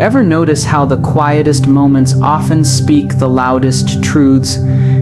ever notice how the quietest moments often speak the loudest truths?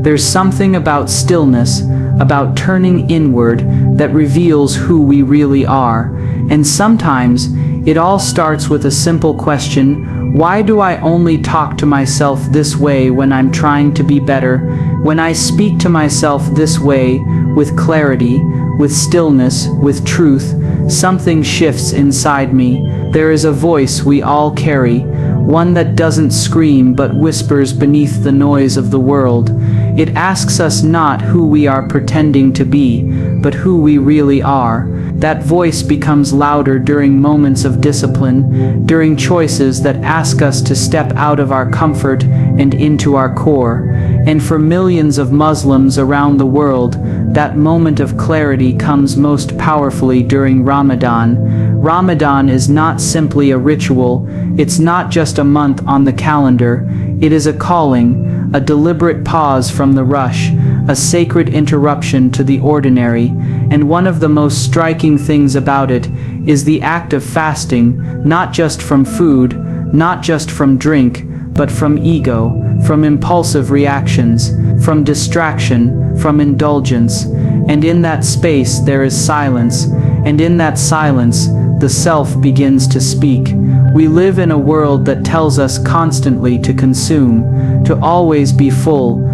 There's something about stillness, about turning inward, that reveals who we really are. And sometimes, it all starts with a simple question: why do I only talk to myself this way when I'm trying to be better? When I speak to myself this way, with clarity, with stillness, with truth, something shifts inside me. There is a voice we all carry, one that doesn't scream but whispers beneath the noise of the world. It asks us not who we are pretending to be, but who we really are. That voice becomes louder during moments of discipline, during choices that ask us to step out of our comfort and into our core. And for millions of Muslims around the world, that moment of clarity comes most powerfully during Ramadan. Ramadan is not simply a ritual, it's not just a month on the calendar, it is a calling, a deliberate pause from the rush, a sacred interruption to the ordinary. And one of the most striking things about it is the act of fasting, not just from food, not just from drink, but from ego, from impulsive reactions, from distraction, from indulgence. And in that space there is silence, and in that silence, the self begins to speak. We live in a world that tells us constantly to consume, to always be full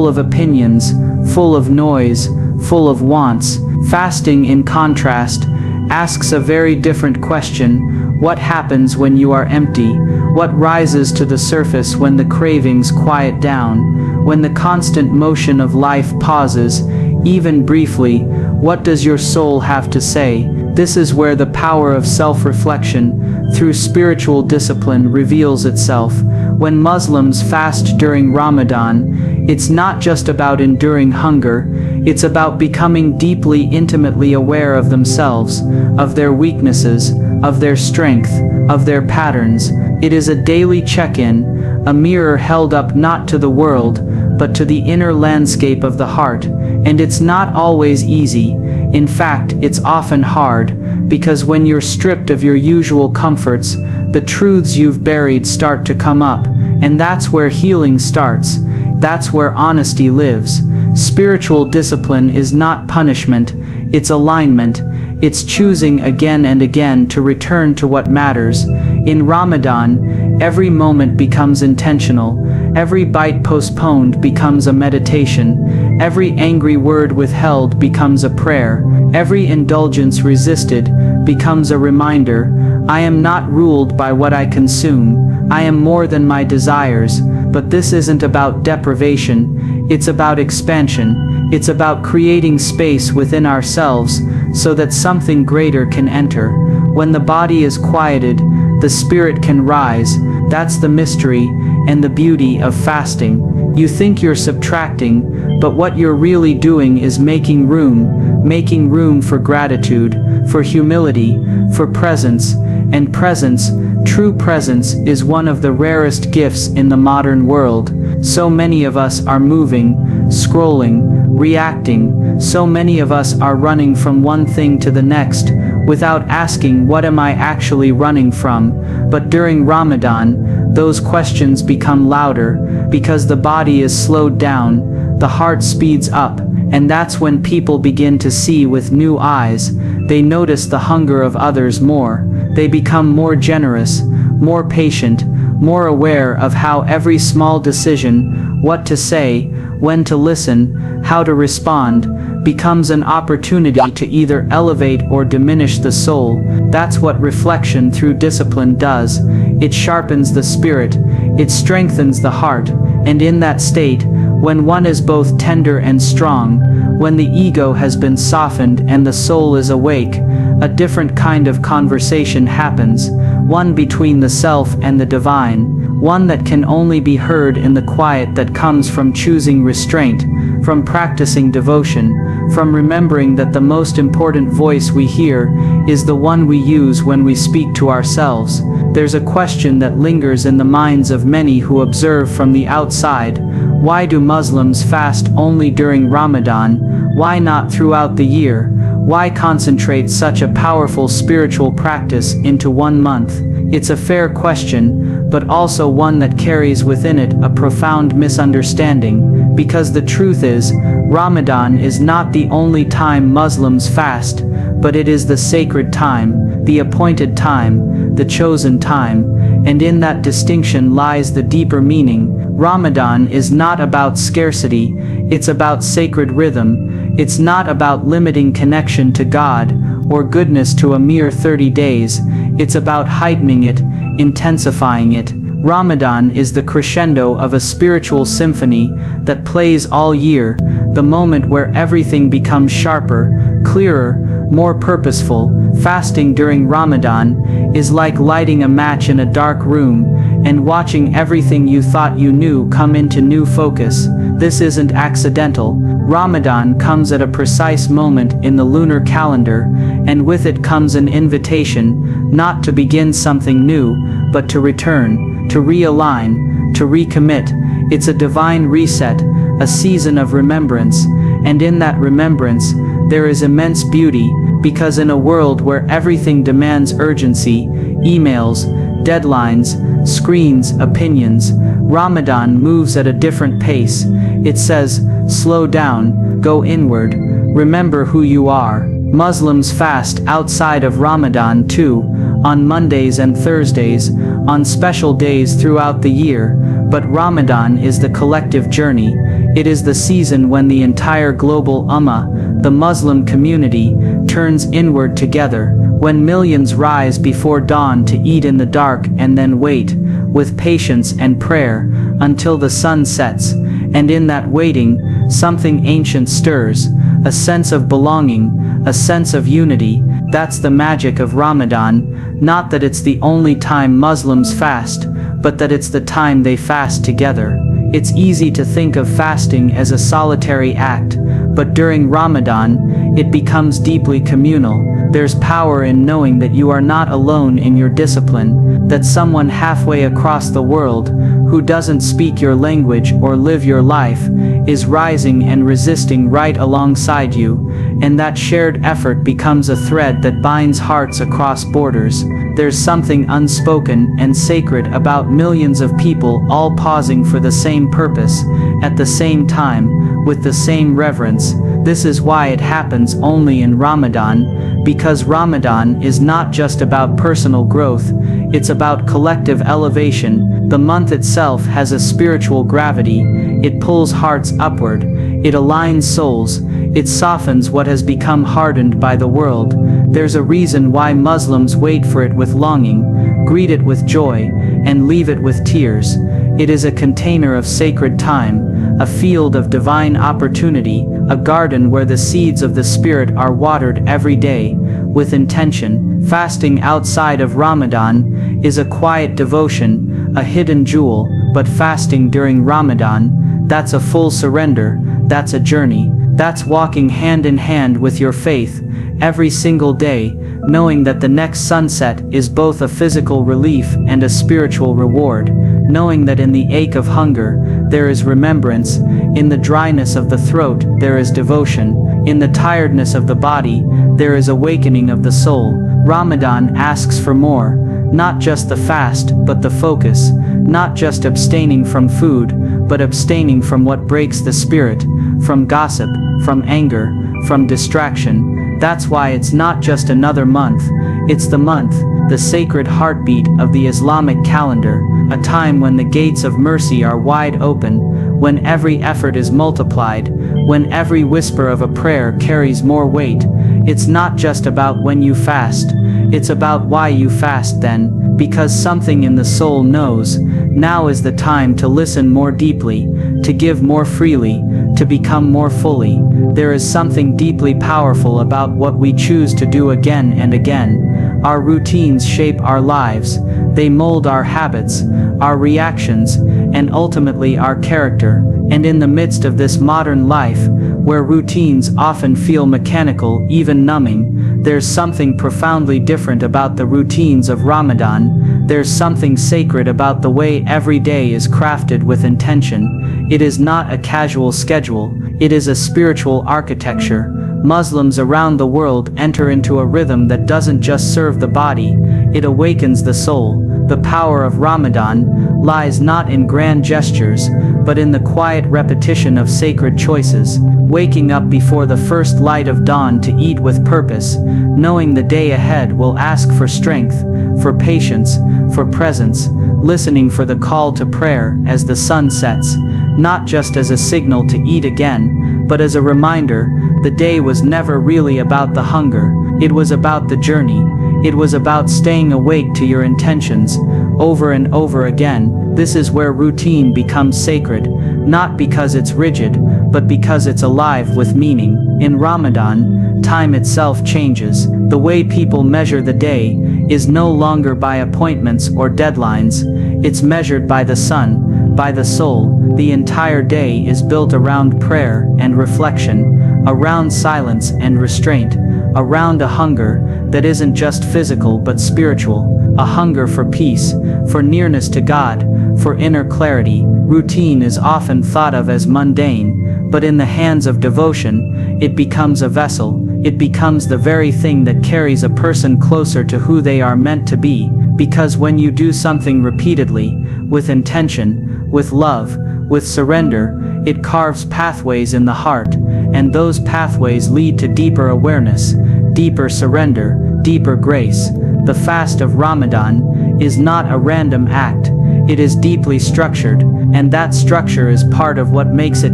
of opinions, full of noise, full of wants. Fasting, in contrast, asks a very different question: what happens when you are empty? What rises to the surface when the cravings quiet down? When the constant motion of life pauses, even briefly, what does your soul have to say? This is where the power of self-reflection, through spiritual discipline, reveals itself. When Muslims fast during Ramadan, it's not just about enduring hunger, it's about becoming deeply, intimately aware of themselves, of their weaknesses, of their strength, of their patterns. It is a daily check-in, a mirror held up not to the world, but to the inner landscape of the heart. And it's not always easy. In fact, it's often hard, because when you're stripped of your usual comforts, the truths you've buried start to come up, and that's where healing starts. That's where honesty lives. Spiritual discipline is not punishment, it's alignment. It's choosing again and again to return to what matters. In Ramadan, every moment becomes intentional. Every bite postponed becomes a meditation. Every angry word withheld becomes a prayer. Every indulgence resisted becomes a reminder: I am not ruled by what I consume. I am more than my desires. But this isn't about deprivation, it's about expansion. It's about creating space within ourselves so that something greater can enter. When the body is quieted, the spirit can rise. That's the mystery and the beauty of fasting. You think you're subtracting, but what you're really doing is making room for gratitude, for humility, for presence. And presence, true presence, is one of the rarest gifts in the modern world. So many of us are moving, scrolling, reacting. So many of us are running from one thing to the next, without asking, what am I actually running from? But during Ramadan, those questions become louder, because the body is slowed down, the heart speeds up, and that's when people begin to see with new eyes. They notice the hunger of others more. They become more generous, more patient, more aware of how every small decision, what to say, when to listen, how to respond, becomes an opportunity to either elevate or diminish the soul. That's what reflection through discipline does. It sharpens the spirit, it strengthens the heart, and in that state, when one is both tender and strong, when the ego has been softened and the soul is awake, a different kind of conversation happens, one between the self and the divine, one that can only be heard in the quiet that comes from choosing restraint, from practicing devotion, from remembering that the most important voice we hear is the one we use when we speak to ourselves. There's a question that lingers in the minds of many who observe from the outside: why do Muslims fast only during Ramadan? Why not throughout the year? Why concentrate such a powerful spiritual practice into one month? It's a fair question, but also one that carries within it a profound misunderstanding, because the truth is, Ramadan is not the only time Muslims fast, but it is the sacred time, the appointed time, the chosen time, and in that distinction lies the deeper meaning. Ramadan is not about scarcity, it's about sacred rhythm. It's not about limiting connection to God or goodness to a mere 30 days, it's about heightening it, intensifying it. Ramadan is the crescendo of a spiritual symphony that plays all year, the moment where everything becomes sharper, clearer, more purposeful. Fasting during Ramadan is like lighting a match in a dark room and watching everything you thought you knew come into new focus. This isn't accidental. Ramadan comes at a precise moment in the lunar calendar, and with it comes an invitation, not to begin something new, but to return, to realign, to recommit. It's a divine reset, a season of remembrance, and in that remembrance, there is immense beauty, because in a world where everything demands urgency, emails, deadlines, screens, opinions, Ramadan moves at a different pace. It says, slow down, go inward, remember who you are. Muslims fast outside of Ramadan too, on Mondays and Thursdays, on special days throughout the year, but Ramadan is the collective journey. It is the season when the entire global ummah, the Muslim community, turns inward together, when millions rise before dawn to eat in the dark and then wait, with patience and prayer, until the sun sets, and in that waiting, something ancient stirs, a sense of belonging, a sense of unity. That's the magic of Ramadan, not that it's the only time Muslims fast, but that it's the time they fast together. It's easy to think of fasting as a solitary act, but during Ramadan, it becomes deeply communal. There's power in knowing that you are not alone in your discipline, that someone halfway across the world, who doesn't speak your language or live your life, is rising and resisting right alongside you, and that shared effort becomes a thread that binds hearts across borders. There's something unspoken and sacred about millions of people all pausing for the same purpose, at the same time, with the same reverence. This is why it happens only in Ramadan, because Ramadan is not just about personal growth, it's about collective elevation. The month itself has a spiritual gravity. It pulls hearts upward, it aligns souls, it softens what has become hardened by the world. There's a reason why Muslims wait for it with longing, greet it with joy, and leave it with tears. It is a container of sacred time, a field of divine opportunity, a garden where the seeds of the Spirit are watered every day, with intention. Fasting outside of Ramadan is a quiet devotion, a hidden jewel, but fasting during Ramadan, that's a full surrender, that's a journey, that's walking hand in hand with your faith, every single day, knowing that the next sunset is both a physical relief and a spiritual reward, knowing that in the ache of hunger, there is remembrance, in the dryness of the throat, there is devotion, in the tiredness of the body, there is awakening of the soul. Ramadan asks for more, not just the fast, but the focus, not just abstaining from food, but abstaining from what breaks the spirit, from gossip, from anger, from distraction. That's why it's not just another month, it's the month, the sacred heartbeat of the Islamic calendar, a time when the gates of mercy are wide open, when every effort is multiplied, when every whisper of a prayer carries more weight. It's not just about when you fast, it's about why you fast then, because something in the soul knows, now is the time to listen more deeply, to give more freely, to become more fully. There is something deeply powerful about what we choose to do again and again. Our routines shape our lives, they mold our habits, our reactions, and ultimately our character. And in the midst of this modern life, where routines often feel mechanical, even numbing, there's something profoundly different about the routines of Ramadan. There's something sacred about the way every day is crafted with intention. It is not a casual schedule, it is a spiritual architecture. Muslims around the world enter into a rhythm that doesn't just serve the body, it awakens the soul. The power of Ramadan lies not in grand gestures, but in the quiet repetition of sacred choices, waking up before the first light of dawn to eat with purpose, knowing the day ahead will ask for strength, for patience, for presence, listening for the call to prayer as the sun sets, not just as a signal to eat again, but as a reminder, the day was never really about the hunger, it was about the journey. It was about staying awake to your intentions, over and over again. This is where routine becomes sacred, not because it's rigid, but because it's alive with meaning. In Ramadan, time itself changes. The way people measure the day is no longer by appointments or deadlines, it's measured by the sun, by the soul. The entire day is built around prayer and reflection, around silence and restraint, around a hunger that isn't just physical but spiritual, a hunger for peace, for nearness to God, for inner clarity. Routine is often thought of as mundane, but in the hands of devotion, it becomes a vessel, it becomes the very thing that carries a person closer to who they are meant to be, because when you do something repeatedly, with intention, with love, with surrender, it carves pathways in the heart, and those pathways lead to deeper awareness, deeper surrender, deeper grace. The fast of Ramadan is not a random act, it is deeply structured, and that structure is part of what makes it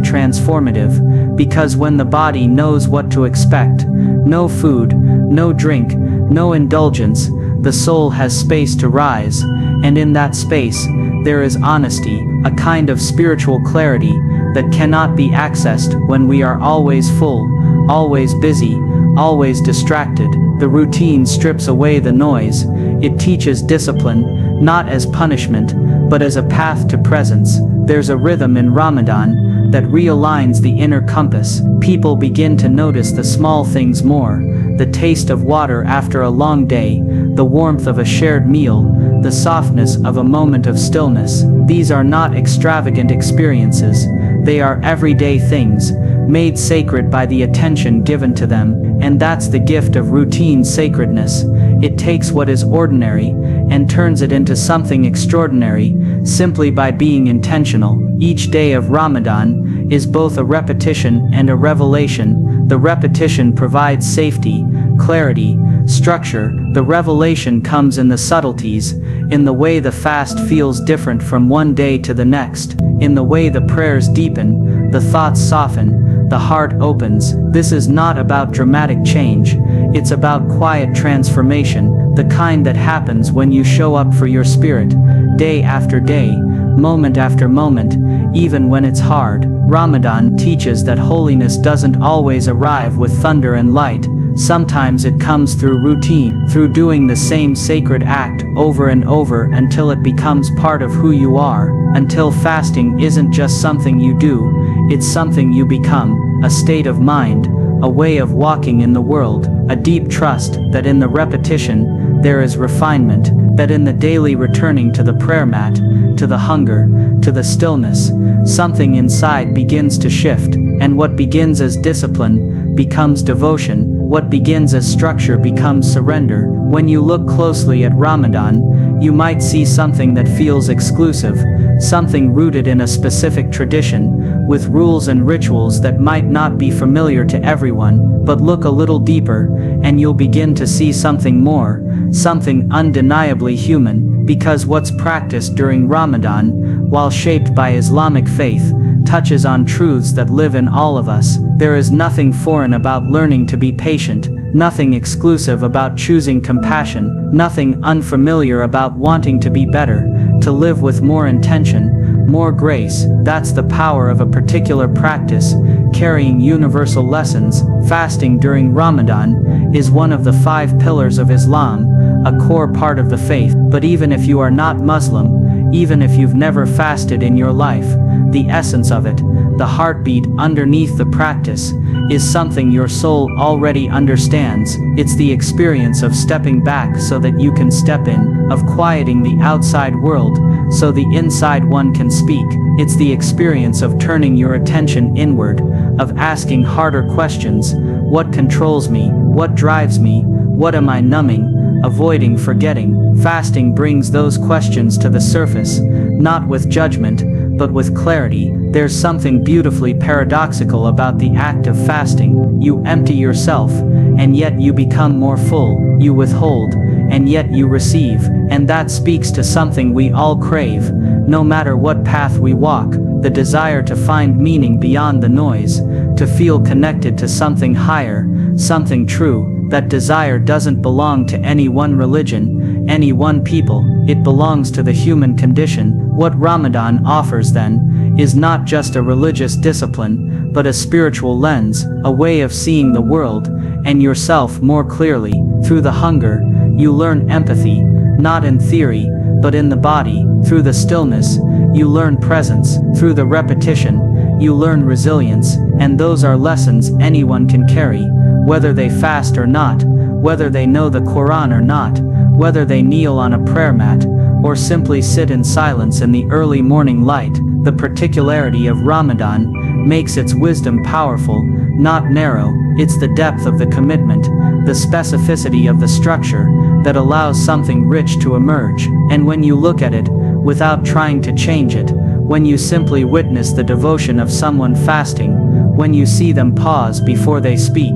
transformative, because when the body knows what to expect, no food, no drink, no indulgence, the soul has space to rise, and in that space, there is honesty, a kind of spiritual clarity that cannot be accessed when we are always full, always busy, always distracted. The routine strips away the noise. It teaches discipline, not as punishment, but as a path to presence. There's a rhythm in Ramadan that realigns the inner compass. People begin to notice the small things more, the taste of water after a long day, the warmth of a shared meal, the softness of a moment of stillness. These are not extravagant experiences, they are everyday things, made sacred by the attention given to them, and that's the gift of routine sacredness. It takes what is ordinary and turns it into something extraordinary, simply by being intentional. Each day of Ramadan is both a repetition and a revelation. The repetition provides safety, clarity, structure. The revelation comes in the subtleties, in the way the fast feels different from one day to the next, in the way the prayers deepen, the thoughts soften, the heart opens. This is not about dramatic change, it's about quiet transformation, the kind that happens when you show up for your spirit, day after day, moment after moment, even when it's hard. Ramadan teaches that holiness doesn't always arrive with thunder and light. Sometimes it comes through routine, through doing the same sacred act over and over until it becomes part of who you are, until fasting isn't just something you do, it's something you become, a state of mind, a way of walking in the world, a deep trust that in the repetition, there is refinement, that in the daily returning to the prayer mat, to the hunger, to the stillness, something inside begins to shift, and what begins as discipline becomes devotion. What begins as structure becomes surrender. When you look closely at Ramadan, you might see something that feels exclusive, something rooted in a specific tradition, with rules and rituals that might not be familiar to everyone. But look a little deeper, and you'll begin to see something more, something undeniably human, because what's practiced during Ramadan, while shaped by Islamic faith, touches on truths that live in all of us. There is nothing foreign about learning to be patient, nothing exclusive about choosing compassion, nothing unfamiliar about wanting to be better, to live with more intention, more grace. That's the power of a particular practice, carrying universal lessons. Fasting during Ramadan is one of the 5 pillars of Islam, a core part of the faith. But even if you are not Muslim, even if you've never fasted in your life, the essence of it, the heartbeat underneath the practice, is something your soul already understands. It's the experience of stepping back so that you can step in, of quieting the outside world so the inside one can speak. It's the experience of turning your attention inward, of asking harder questions. What controls me? What drives me? What am I numbing, avoiding, forgetting? Fasting brings those questions to the surface, not with judgment, but with clarity. There's something beautifully paradoxical about the act of fasting. You empty yourself, and yet you become more full. You withhold, and yet you receive. And that speaks to something we all crave, no matter what path we walk, the desire to find meaning beyond the noise, to feel connected to something higher, something true. That desire doesn't belong to any one religion, any one people, it belongs to the human condition. What Ramadan offers then, is not just a religious discipline, but a spiritual lens, a way of seeing the world, and yourself more clearly. Through the hunger, you learn empathy, not in theory, but in the body. Through the stillness, you learn presence. Through the repetition, you learn resilience, and those are lessons anyone can carry. Whether they fast or not, whether they know the Quran or not, whether they kneel on a prayer mat, or simply sit in silence in the early morning light, the particularity of Ramadan makes its wisdom powerful, not narrow. It's the depth of the commitment, the specificity of the structure, that allows something rich to emerge. And when you look at it, without trying to change it, when you simply witness the devotion of someone fasting, when you see them pause before they speak,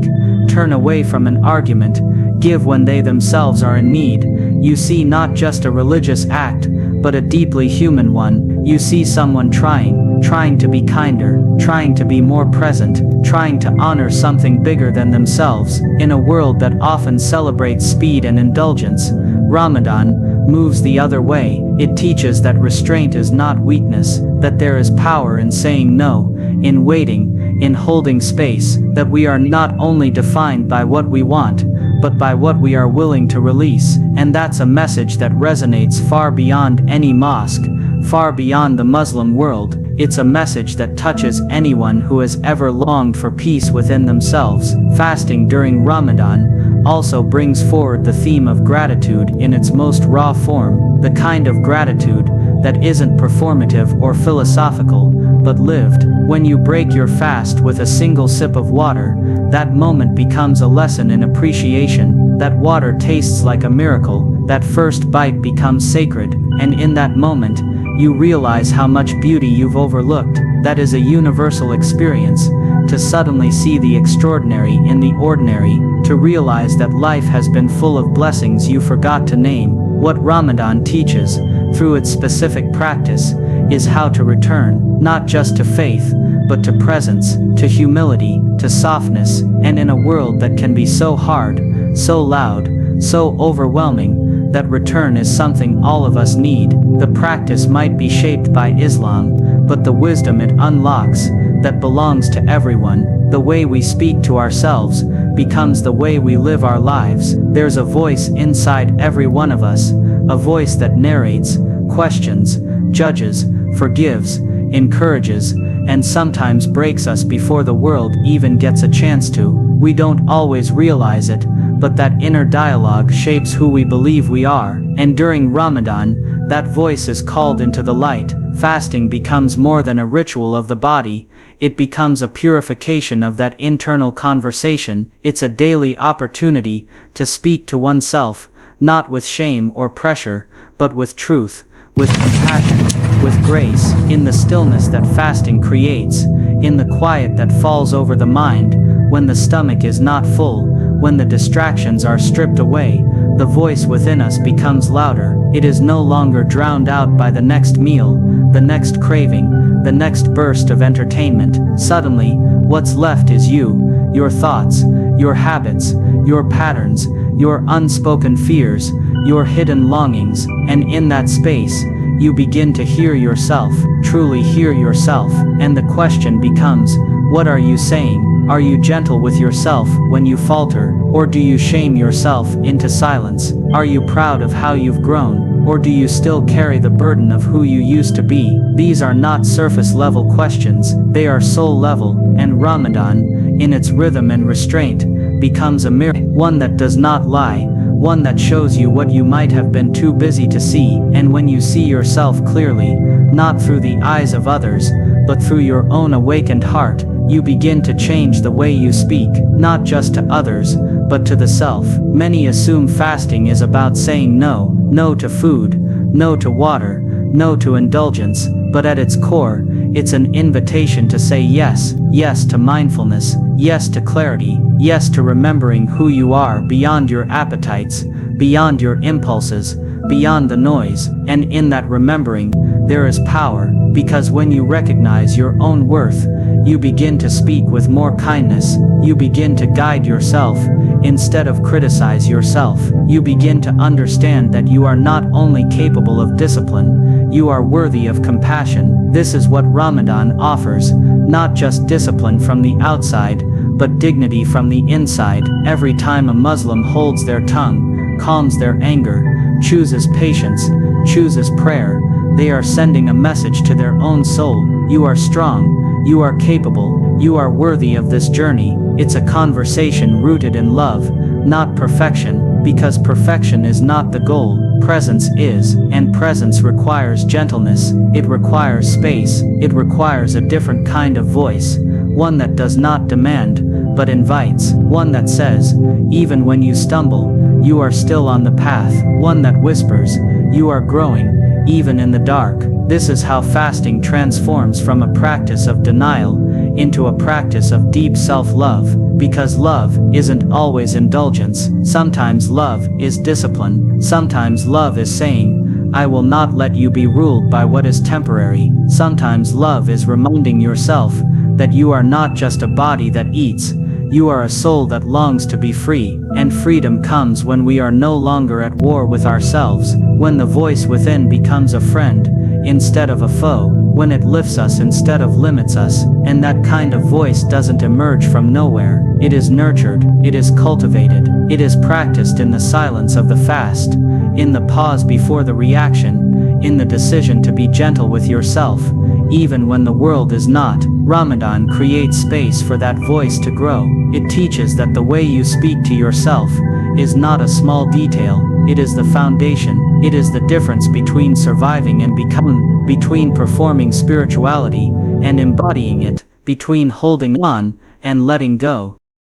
turn away from an argument, give when they themselves are in need, you see not just a religious act, but a deeply human one. You see someone trying to be kinder, trying to be more present, trying to honor something bigger than themselves. In a world that often celebrates speed and indulgence, Ramadan moves the other way. It teaches that restraint is not weakness, that there is power in saying no, in waiting, in holding space, that we are not only defined by what we want, but by what we are willing to release. And that's a message that resonates far beyond any mosque, far beyond the Muslim world. It's a message that touches anyone who has ever longed for peace within themselves. Fasting during Ramadan also brings forward the theme of gratitude in its most raw form, the kind of gratitude that isn't performative or philosophical, but lived. When you break your fast with a single sip of water, that moment becomes a lesson in appreciation. That water tastes like a miracle, that first bite becomes sacred, and in that moment, you realize how much beauty you've overlooked. That is a universal experience, to suddenly see the extraordinary in the ordinary, to realize that life has been full of blessings you forgot to name. What Ramadan teaches, through its specific practice, is how to return, not just to faith, but to presence, to humility, to softness. And in a world that can be so hard, so loud, so overwhelming, that return is something all of us need. The practice might be shaped by Islam, but the wisdom it unlocks, that belongs to everyone. The way we speak to ourselves becomes the way we live our lives. There's a voice inside every one of us, a voice that narrates, questions, judges, forgives, encourages, and sometimes breaks us before the world even gets a chance to. We don't always realize it, but that inner dialogue shapes who we believe we are. And during Ramadan, that voice is called into the light. Fasting becomes more than a ritual of the body, it becomes a purification of that internal conversation. It's a daily opportunity to speak to oneself, not with shame or pressure, but with truth, with compassion, with grace. In the stillness that fasting creates, in the quiet that falls over the mind, when the stomach is not full, when the distractions are stripped away, the voice within us becomes louder. It is no longer drowned out by the next meal, the next craving, the next burst of entertainment. Suddenly, what's left is you, your thoughts, your habits, your patterns, your unspoken fears, your hidden longings, and in that space, you begin to hear yourself, truly hear yourself. And the question becomes, what are you saying? Are you gentle with yourself when you falter, or do you shame yourself into silence? Are you proud of how you've grown, or do you still carry the burden of who you used to be? These are not surface-level questions, they are soul-level, and Ramadan, in its rhythm and restraint, becomes a mirror, one that does not lie, one that shows you what you might have been too busy to see. And when you see yourself clearly, not through the eyes of others, but through your own awakened heart, you begin to change the way you speak, not just to others, but to the self. Many assume fasting is about saying no, no to food, no to water, no to indulgence, but at its core, it's an invitation to say yes, yes to mindfulness, yes to clarity, yes to remembering who you are beyond your appetites, beyond your impulses, beyond the noise. And in that remembering, there is power, because when you recognize your own worth, you begin to speak with more kindness, you begin to guide yourself, instead of criticize yourself. You begin to understand that you are not only capable of discipline, you are worthy of compassion. This is what Ramadan offers, not just discipline from the outside, but dignity from the inside. Every time a Muslim holds their tongue, calms their anger, chooses patience, chooses prayer, they are sending a message to their own soul. You are strong, you are capable, you are worthy of this journey. It's a conversation rooted in love, not perfection, because perfection is not the goal, presence is, and presence requires gentleness, it requires space, it requires a different kind of voice, one that does not demand, but invites, one that says, even when you stumble, you are still on the path, one that whispers, you are growing, even in the dark. This is how fasting transforms from a practice of denial into a practice of deep self-love, because love isn't always indulgence. Sometimes love is discipline. Sometimes love is saying, I will not let you be ruled by what is temporary. Sometimes love is reminding yourself that you are not just a body that eats, you are a soul that longs to be free, and freedom comes when we are no longer at war with ourselves, when the voice within becomes a friend, instead of a foe, when it lifts us instead of limits us, and that kind of voice doesn't emerge from nowhere, it is nurtured, it is cultivated, it is practiced in the silence of the fast, in the pause before the reaction, in the decision to be gentle with yourself, even when the world is not. Ramadan creates space for that voice to grow. It teaches that the way you speak to yourself is not a small detail, it is the foundation, it is the difference between surviving and becoming, between performing spirituality and embodying it, between holding on and letting go.